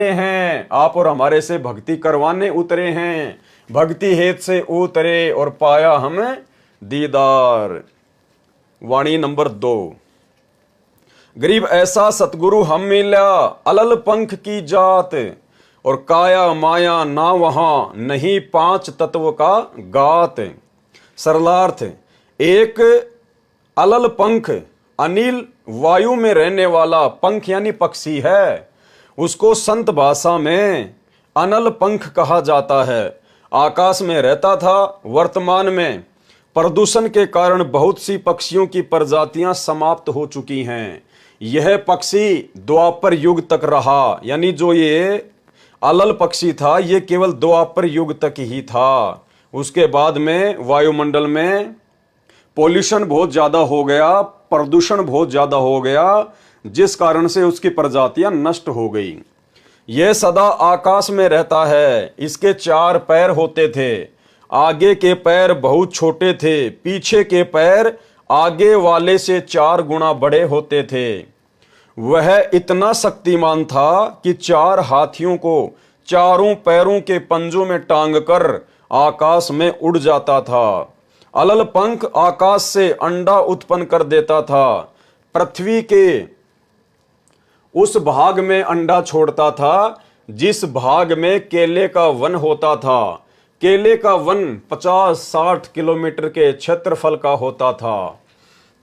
हैं, आप और हमारे से भक्ति करवाने उतरे हैं। भक्ति हेत से उतरे और पाया हमें दीदार। वाणी नंबर 2। गरीब ऐसा सतगुरु हम मिला, अलल पंख की जात, और काया माया ना वहां, नहीं पांच तत्व का गात। सरलार्थ, एक अलल पंख अनिल वायु में रहने वाला पंख यानी पक्षी है, उसको संत भाषा में अनल पंख कहा जाता है। आकाश में रहता था। वर्तमान में प्रदूषण के कारण बहुत सी पक्षियों की प्रजातियां समाप्त हो चुकी हैं। यह पक्षी द्वापर युग तक रहा, यानी जो ये अलल पक्षी था ये केवल द्वापर युग तक ही था। उसके बाद में वायुमंडल में पॉल्यूशन बहुत ज्यादा हो गया, प्रदूषण बहुत ज्यादा हो गया, जिस कारण से उसकी प्रजातियां नष्ट हो गई। यह सदा आकाश में रहता है। इसके 4 पैर होते थे। आगे के पैर बहुत छोटे थे, पीछे के पैर आगे वाले से 4 गुना बड़े होते थे। वह इतना शक्तिमान था कि 4 हाथियों को चारों पैरों के पंजों में टांग कर आकाश में उड़ जाता था। अलल पंख आकाश से अंडा उत्पन्न कर देता था। पृथ्वी के उस भाग में अंडा छोड़ता था जिस भाग में केले का वन होता था। केले का वन 50-60 किलोमीटर के क्षेत्रफल का होता था।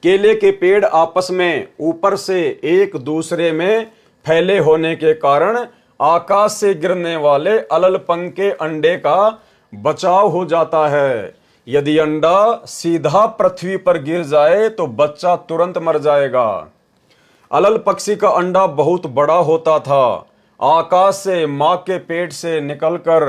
केले के पेड़ आपस में ऊपर से एक दूसरे में फैले होने के कारण आकाश से गिरने वाले अलल पंख के अंडे का बचाव हो जाता है। यदि अंडा सीधा पृथ्वी पर गिर जाए तो बच्चा तुरंत मर जाएगा। अलल पक्षी का अंडा बहुत बड़ा होता था। आकाश से मां के पेट से निकलकर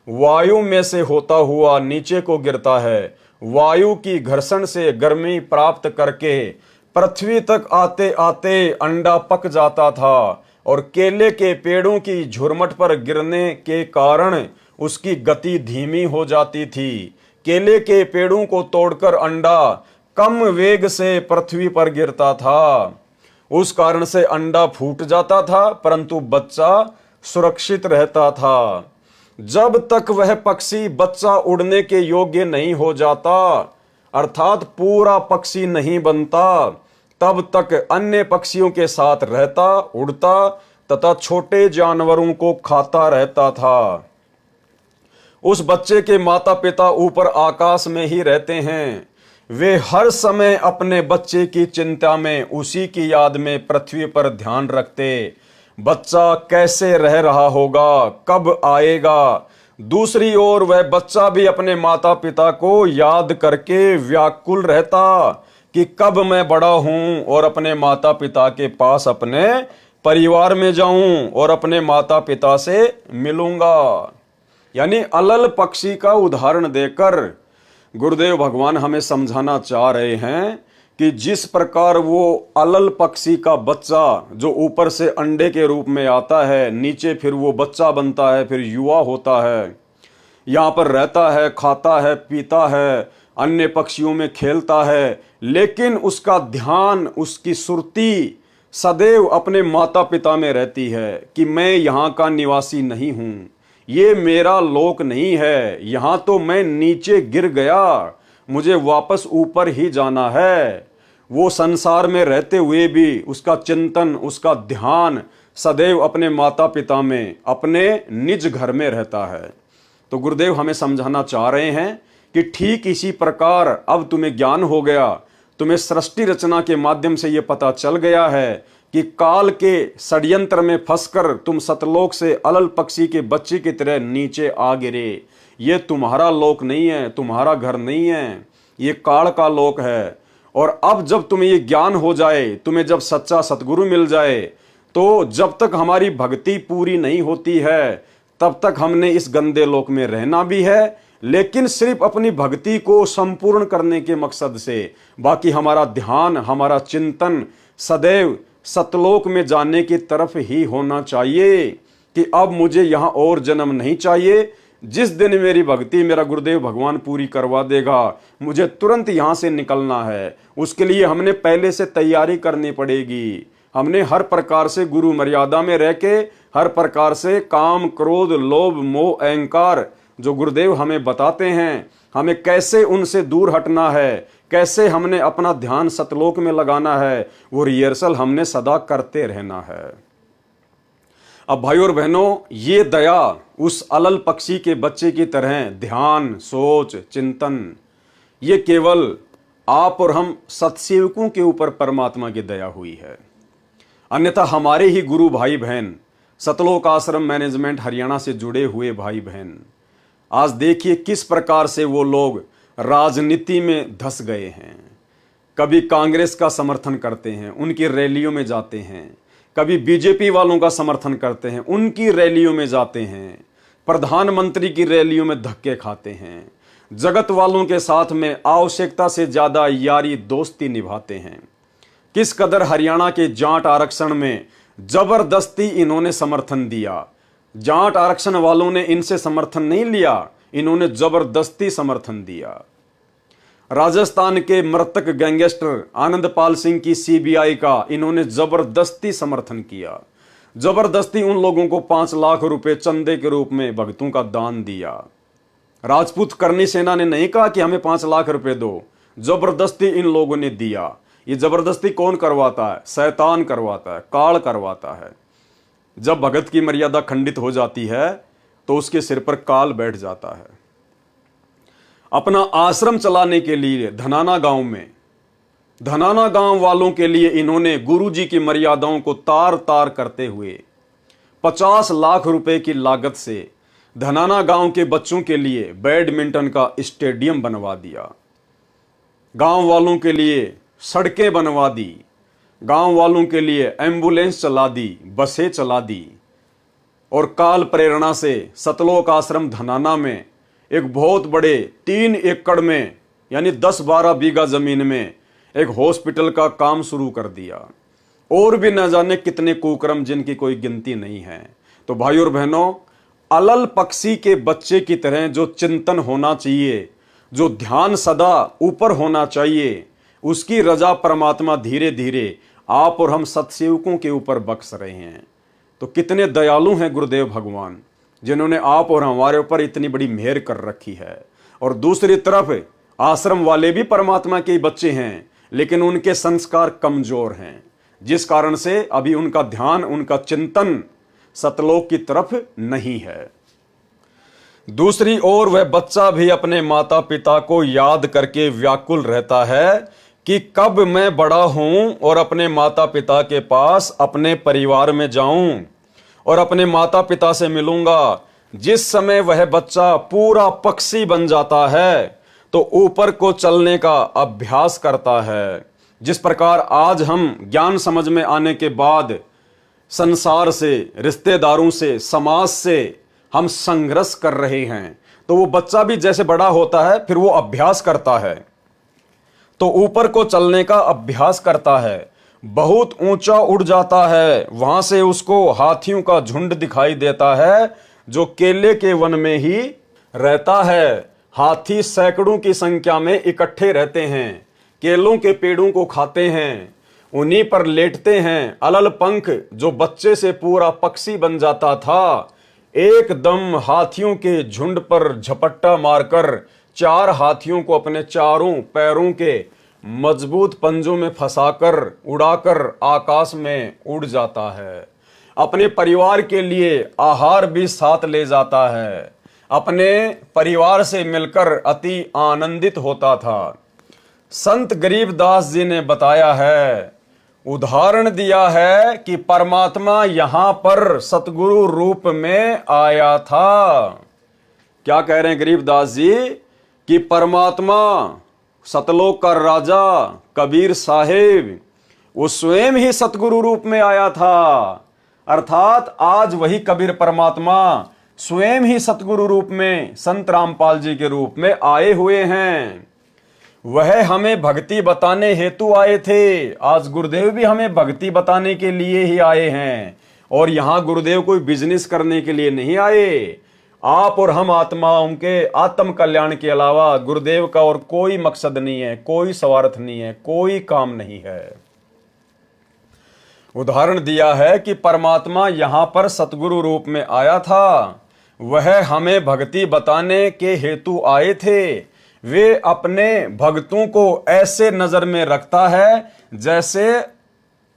वायु में से होता हुआ नीचे को गिरता है। वायु की घर्षण से गर्मी प्राप्त करके पृथ्वी तक आते आते अंडा पक जाता था और केले के पेड़ों की झुरमट पर गिरने के कारण उसकी गति धीमी हो जाती थी। केले के पेड़ों को तोड़कर अंडा कम वेग से पृथ्वी पर गिरता था। उस कारण से अंडा फूट जाता था परंतु बच्चा सुरक्षित रहता था। जब तक वह पक्षी बच्चा उड़ने के योग्य नहीं हो जाता, अर्थात पूरा पक्षी नहीं बनता, तब तक अन्य पक्षियों के साथ रहता, उड़ता तथा छोटे जानवरों को खाता रहता था। उस बच्चे के माता पिता ऊपर आकाश में ही रहते हैं। वे हर समय अपने बच्चे की चिंता में, उसी की याद में पृथ्वी पर ध्यान रखते। बच्चा कैसे रह रहा होगा, कब आएगा। दूसरी ओर वह बच्चा भी अपने माता पिता को याद करके व्याकुल रहता कि कब मैं बड़ा हूं और अपने माता पिता के पास अपने परिवार में जाऊं और अपने माता पिता से मिलूंगा। यानी अलल पक्षी का उदाहरण देकर गुरुदेव भगवान हमें समझाना चाह रहे हैं कि जिस प्रकार वो अलल पक्षी का बच्चा जो ऊपर से अंडे के रूप में आता है, नीचे फिर वो बच्चा बनता है, फिर युवा होता है, यहाँ पर रहता है, खाता है, पीता है, अन्य पक्षियों में खेलता है, लेकिन उसका ध्यान, उसकी सुरती सदैव अपने माता पिता में रहती है कि मैं यहाँ का निवासी नहीं हूँ, ये मेरा लोक नहीं है, यहाँ तो मैं नीचे गिर गया, मुझे वापस ऊपर ही जाना है। वो संसार में रहते हुए भी उसका चिंतन, उसका ध्यान सदैव अपने माता पिता में, अपने निज घर में रहता है। तो गुरुदेव हमें समझाना चाह रहे हैं कि ठीक इसी प्रकार अब तुम्हें ज्ञान हो गया, तुम्हें सृष्टि रचना के माध्यम से ये पता चल गया है कि काल के षड्यंत्र में फंसकर तुम सतलोक से अलल पक्षी के बच्चे की तरह नीचे आ गिरे। ये तुम्हारा लोक नहीं है, तुम्हारा घर नहीं है, ये काल का लोक है। और अब जब तुम्हें ये ज्ञान हो जाए, तुम्हें जब सच्चा सतगुरु मिल जाए, तो जब तक हमारी भक्ति पूरी नहीं होती है तब तक हमने इस गंदे लोक में रहना भी है, लेकिन सिर्फ अपनी भक्ति को संपूर्ण करने के मकसद से। बाकी हमारा ध्यान, हमारा चिंतन सदैव सतलोक में जाने की तरफ ही होना चाहिए कि अब मुझे यहाँ और जन्म नहीं चाहिए। जिस दिन मेरी भक्ति मेरा गुरुदेव भगवान पूरी करवा देगा, मुझे तुरंत यहाँ से निकलना है। उसके लिए हमने पहले से तैयारी करनी पड़ेगी। हमने हर प्रकार से गुरु मर्यादा में रह के हर प्रकार से काम, क्रोध, लोभ, मोह, अहंकार जो गुरुदेव हमें बताते हैं, हमें कैसे उनसे दूर हटना है, कैसे हमने अपना ध्यान सतलोक में लगाना है, वो रिहर्सल हमने सदा करते रहना है। अब भाई और बहनों, ये दया उस अलल पक्षी के बच्चे की तरह ध्यान, सोच, चिंतन, ये केवल आप और हम सत्सेवकों के ऊपर परमात्मा की दया हुई है। अन्यथा हमारे ही गुरु भाई बहन, सतलोक आश्रम मैनेजमेंट हरियाणा से जुड़े हुए भाई बहन, आज देखिए किस प्रकार से वो लोग राजनीति में धंस गए हैं। कभी कांग्रेस का समर्थन करते हैं, उनकी रैलियों में जाते हैं, कभी बीजेपी वालों का समर्थन करते हैं, उनकी रैलियों में जाते हैं, प्रधानमंत्री की रैलियों में धक्के खाते हैं, जगत वालों के साथ में आवश्यकता से ज्यादा यारी दोस्ती निभाते हैं। किस कदर हरियाणा के जाट आरक्षण में जबरदस्ती इन्होंने समर्थन दिया। जाट आरक्षण वालों ने इनसे समर्थन नहीं लिया, इन्होंने जबरदस्ती समर्थन दिया। राजस्थान के मृतक गैंगस्टर आनंदपाल सिंह की सीबीआई का इन्होंने जबरदस्ती समर्थन किया। जबरदस्ती उन लोगों को 5 लाख रुपए चंदे के रूप में भक्तों का दान दिया। राजपूत करनी सेना ने नहीं कहा कि हमें 5 लाख रुपए दो, जबरदस्ती इन लोगों ने दिया। ये जबरदस्ती कौन करवाता है? शैतान करवाता है, काल करवाता है। जब भगत की मर्यादा खंडित हो जाती है तो उसके सिर पर काल बैठ जाता है। अपना आश्रम चलाने के लिए धनाना गांव वालों के लिए इन्होंने गुरुजी की मर्यादाओं को तार तार करते हुए 50 लाख रुपए की लागत से धनाना गांव के बच्चों के लिए बैडमिंटन का स्टेडियम बनवा दिया। गांव वालों के लिए सड़कें बनवा दी, गांव वालों के लिए एम्बुलेंस चला दी, बसें चला दी, और काल प्रेरणा से सतलोक आश्रम धनाना में एक बहुत बड़े 3 एकड़ में यानी 10-12 बीघा जमीन में एक हॉस्पिटल का काम शुरू कर दिया। और भी न जाने कितने कुकर्म जिनकी कोई गिनती नहीं है। तो भाई और बहनों, अलल पक्षी के बच्चे की तरह जो चिंतन होना चाहिए, जो ध्यान सदा ऊपर होना चाहिए, उसकी रजा परमात्मा धीरे धीरे आप और हम सत्सेवकों के ऊपर बख्श रहे हैं। तो कितने दयालु हैं गुरुदेव भगवान, जिन्होंने आप और हमारे ऊपर इतनी बड़ी मेहर कर रखी है। और दूसरी तरफ आश्रम वाले भी परमात्मा के बच्चे हैं, लेकिन उनके संस्कार कमजोर हैं, जिस कारण से अभी उनका ध्यान, उनका चिंतन सतलोक की तरफ नहीं है। दूसरी ओर वह बच्चा भी अपने माता पिता को याद करके व्याकुल रहता है कि कब मैं बड़ा हूं और अपने माता पिता के पास, अपने परिवार में जाऊं और अपने माता पिता से मिलूंगा। जिस समय वह बच्चा पूरा पक्षी बन जाता है तो ऊपर को चलने का अभ्यास करता है। जिस प्रकार आज हम ज्ञान समझ में आने के बाद संसार से, रिश्तेदारों से, समाज से हम संघर्ष कर रहे हैं, तो वो बच्चा भी जैसे बड़ा होता है फिर वो अभ्यास करता है, तो ऊपर को चलने का अभ्यास करता है, बहुत ऊंचा उड़ जाता है। वहां से उसको हाथियों का झुंड दिखाई देता है जो केले के वन में ही रहता है। हाथी सैकड़ों की संख्या में इकट्ठे रहते हैं, केलों के पेड़ों को खाते हैं, उन्हीं पर लेटते हैं। अलल पंख जो बच्चे से पूरा पक्षी बन जाता था, एकदम हाथियों के झुंड पर झपट्टा मारकर 4 हाथियों को अपने चारों पैरों के मजबूत पंजों में फंसाकर उड़ाकर आकाश में उड़ जाता है। अपने परिवार के लिए आहार भी साथ ले जाता है, अपने परिवार से मिलकर अति आनंदित होता था। संत गरीबदास जी ने बताया है, उदाहरण दिया है कि परमात्मा यहां पर सतगुरु रूप में आया था। क्या कह रहे हैं गरीबदास जी? कि परमात्मा सतलोक का राजा कबीर साहेब वो स्वयं ही सतगुरु रूप में आया था। अर्थात आज वही कबीर परमात्मा स्वयं ही सतगुरु रूप में संत रामपाल जी के रूप में आए हुए हैं। वह हमें भक्ति बताने हेतु आए थे। आज गुरुदेव भी हमें भक्ति बताने के लिए ही आए हैं, और यहां गुरुदेव कोई बिजनेस करने के लिए नहीं आए। आप और हम आत्माओं के आत्म कल्याण के अलावा गुरुदेव का और कोई मकसद नहीं है, कोई स्वार्थ नहीं है, कोई काम नहीं है। उदाहरण दिया है कि परमात्मा यहाँ पर सतगुरु रूप में आया था, वह हमें भक्ति बताने के हेतु आए थे। वे अपने भक्तों को ऐसे नजर में रखता है जैसे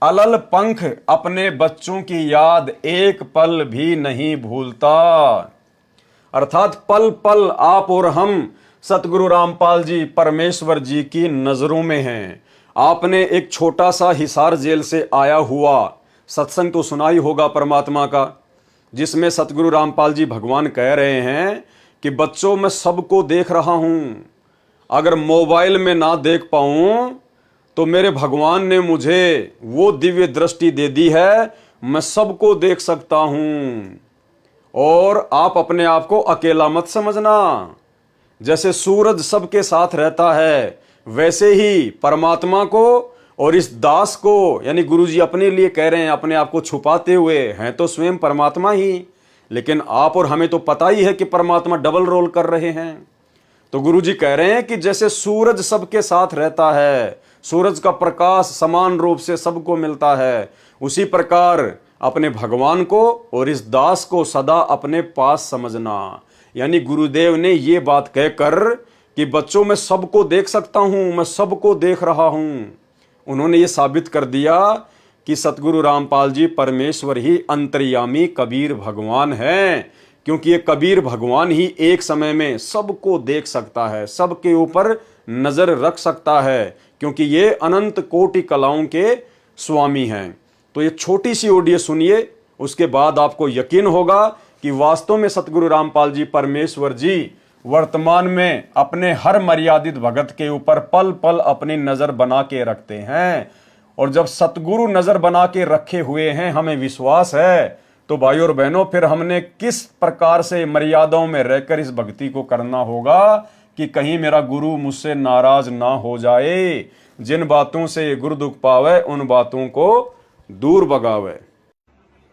अलल पंख अपने बच्चों की याद एक पल भी नहीं भूलता। अर्थात पल पल आप और हम सतगुरु रामपाल जी परमेश्वर जी की नजरों में हैं। आपने एक छोटा सा हिसार जेल से आया हुआ सत्संग तो सुना ही होगा परमात्मा का, जिसमें सतगुरु रामपाल जी भगवान कह रहे हैं कि बच्चों मैं सबको देख रहा हूं, अगर मोबाइल में ना देख पाऊं तो मेरे भगवान ने मुझे वो दिव्य दृष्टि दे दी है, मैं सबको देख सकता हूं। और आप अपने आप को अकेला मत समझना। जैसे सूरज सबके साथ रहता है, वैसे ही परमात्मा को और इस दास को, यानी गुरुजी अपने लिए कह रहे हैं, अपने आप को छुपाते हुए हैं तो स्वयं परमात्मा ही, लेकिन आप और हमें तो पता ही है कि परमात्मा डबल रोल कर रहे हैं। तो गुरुजी कह रहे हैं कि जैसे सूरज सबके साथ रहता है, सूरज का प्रकाश समान रूप से सबको मिलता है, उसी प्रकार अपने भगवान को और इस दास को सदा अपने पास समझना। यानी गुरुदेव ने ये बात कहकर कि बच्चों मैं सबको देख सकता हूं, मैं सबको देख रहा हूं, उन्होंने ये साबित कर दिया कि सतगुरु रामपाल जी परमेश्वर ही अंतर्यामी कबीर भगवान हैं, क्योंकि ये कबीर भगवान ही एक समय में सबको देख सकता है, सबके ऊपर नजर रख सकता है, क्योंकि ये अनंत कोटि कलाओं के स्वामी हैं। तो ये छोटी सी ऑडियो सुनिए, उसके बाद आपको यकीन होगा कि वास्तव में सतगुरु रामपाल जी परमेश्वर जी वर्तमान में अपने हर मर्यादित भगत के ऊपर पल पल अपनी नजर बना के रखते हैं। और जब सतगुरु नजर बना के रखे हुए हैं, हमें विश्वास है, तो भाई और बहनों फिर हमने किस प्रकार से मर्यादाओं में रहकर इस भक्ति को करना होगा कि कहीं मेरा गुरु मुझसे नाराज ना हो जाए। जिन बातों से गुरु दुख पावे उन बातों को दूर भगावे।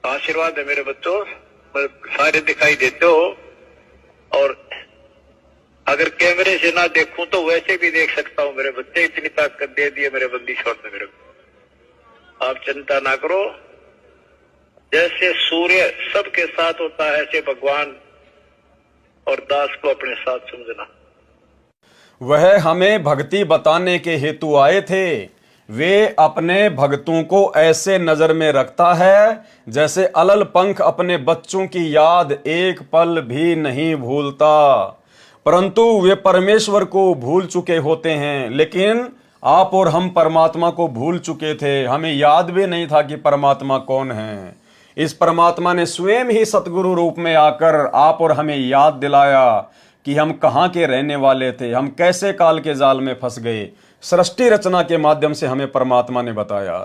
आशीर्वाद है मेरे बच्चों, सारे दिखाई देते हो, और अगर कैमरे से ना देखूं तो वैसे भी देख सकता हूं मेरे बच्चे, इतनी ताकत दे दी है मेरे बंदी छोड़ ने मेरे को। आप चिंता ना करो, जैसे सूर्य सबके साथ होता है ऐसे भगवान और दास को अपने साथ समझना। वह हमें भक्ति बताने के हेतु आए थे, वे अपने भक्तों को ऐसे नजर में रखता है जैसे अलल पंख अपने बच्चों की याद एक पल भी नहीं भूलता। परंतु वे परमेश्वर को भूल चुके होते हैं, लेकिन आप और हम परमात्मा को भूल चुके थे, हमें याद भी नहीं था कि परमात्मा कौन है। इस परमात्मा ने स्वयं ही सतगुरु रूप में आकर आप और हमें याद दिलाया कि हम कहाँ के रहने वाले थे, हम कैसे काल के जाल में फंस गए। सृष्टि रचना के माध्यम से हमें परमात्मा ने बताया।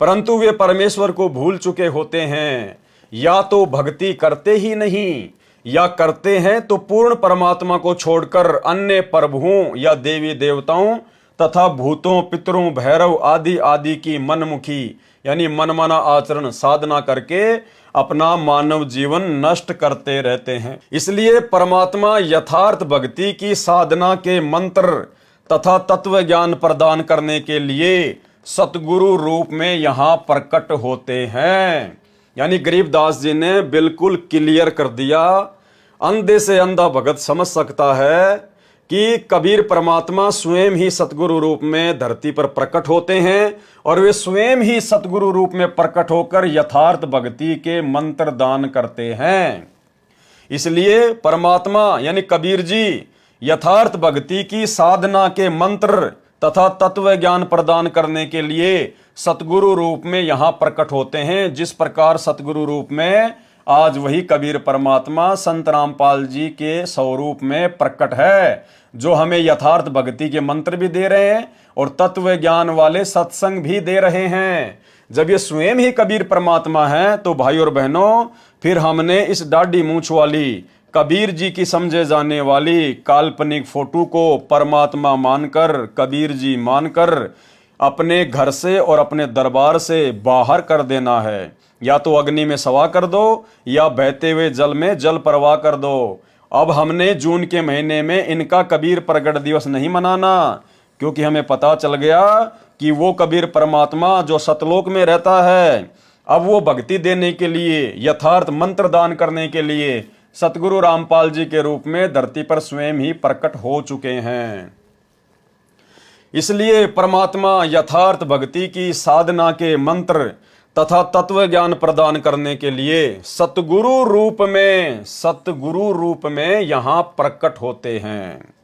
परंतु वे परमेश्वर को भूल चुके होते हैं, या तो भक्ति करते ही नहीं, या करते हैं तो पूर्ण परमात्मा को छोड़कर अन्य प्रभुओं या देवी देवताओं तथा भूतों पितरों भैरव आदि आदि की मनमुखी यानी मनमाना आचरण साधना करके अपना मानव जीवन नष्ट करते रहते हैं। इसलिए परमात्मा यथार्थ भक्ति की साधना के मंत्र तथा तत्व ज्ञान प्रदान करने के लिए सतगुरु रूप में यहाँ प्रकट होते हैं। यानी गरीबदास जी ने बिल्कुल क्लियर कर दिया, अंधे से अंधा भगत समझ सकता है कि कबीर परमात्मा स्वयं ही सतगुरु रूप में धरती पर प्रकट होते हैं और वे स्वयं ही सतगुरु रूप में प्रकट होकर यथार्थ भक्ति के मंत्र दान करते हैं। इसलिए परमात्मा यानी कबीर जी यथार्थ भक्ति की साधना के मंत्र तथा तत्व ज्ञान प्रदान करने के लिए सतगुरु रूप में यहाँ प्रकट होते हैं। जिस प्रकार सतगुरु रूप में आज वही कबीर परमात्मा संत रामपाल जी के स्वरूप में प्रकट है, जो हमें यथार्थ भक्ति के मंत्र भी दे रहे हैं और तत्व ज्ञान वाले सत्संग भी दे रहे हैं। जब ये स्वयं ही कबीर परमात्मा है तो भाई और बहनों फिर हमने इस दाढ़ी मूंछ वाली कबीर जी की समझे जाने वाली काल्पनिक फोटो को परमात्मा मानकर, कबीर जी मानकर अपने घर से और अपने दरबार से बाहर कर देना है। या तो अग्नि में सवा कर दो या बहते हुए जल में जल प्रवाह कर दो। अब हमने जून के महीने में इनका कबीर प्रगट दिवस नहीं मनाना, क्योंकि हमें पता चल गया कि वो कबीर परमात्मा जो सतलोक में रहता है, अब वो भक्ति देने के लिए, यथार्थ मंत्र दान करने के लिए सतगुरु रामपाल जी के रूप में धरती पर स्वयं ही प्रकट हो चुके हैं। इसलिए परमात्मा यथार्थ भक्ति की साधना के मंत्र तथा तत्व ज्ञान प्रदान करने के लिए सतगुरु रूप में यहां प्रकट होते हैं।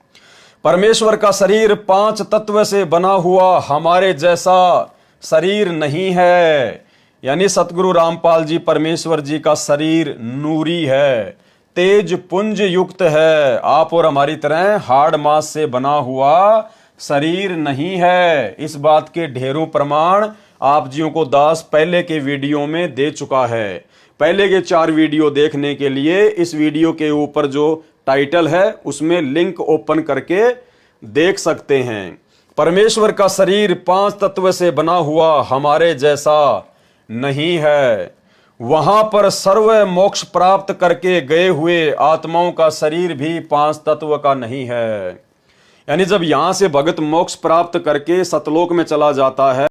परमेश्वर का शरीर 5 तत्व से बना हुआ हमारे जैसा शरीर नहीं है। यानी सतगुरु रामपाल जी परमेश्वर जी का शरीर नूरी है, तेज पुंज युक्त है। आप और हमारी तरह हाड़ मांस से बना हुआ शरीर नहीं है। इस बात के ढेरों प्रमाण आप जियों को दास पहले के वीडियो में दे चुका है। पहले के 4 वीडियो देखने के लिए इस वीडियो के ऊपर जो टाइटल है उसमें लिंक ओपन करके देख सकते हैं। परमेश्वर का शरीर 5 तत्व से बना हुआ हमारे जैसा नहीं है। वहां पर सर्व मोक्ष प्राप्त करके गए हुए आत्माओं का शरीर भी 5 तत्व का नहीं है। यानी जब यहां से भगत मोक्ष प्राप्त करके सतलोक में चला जाता है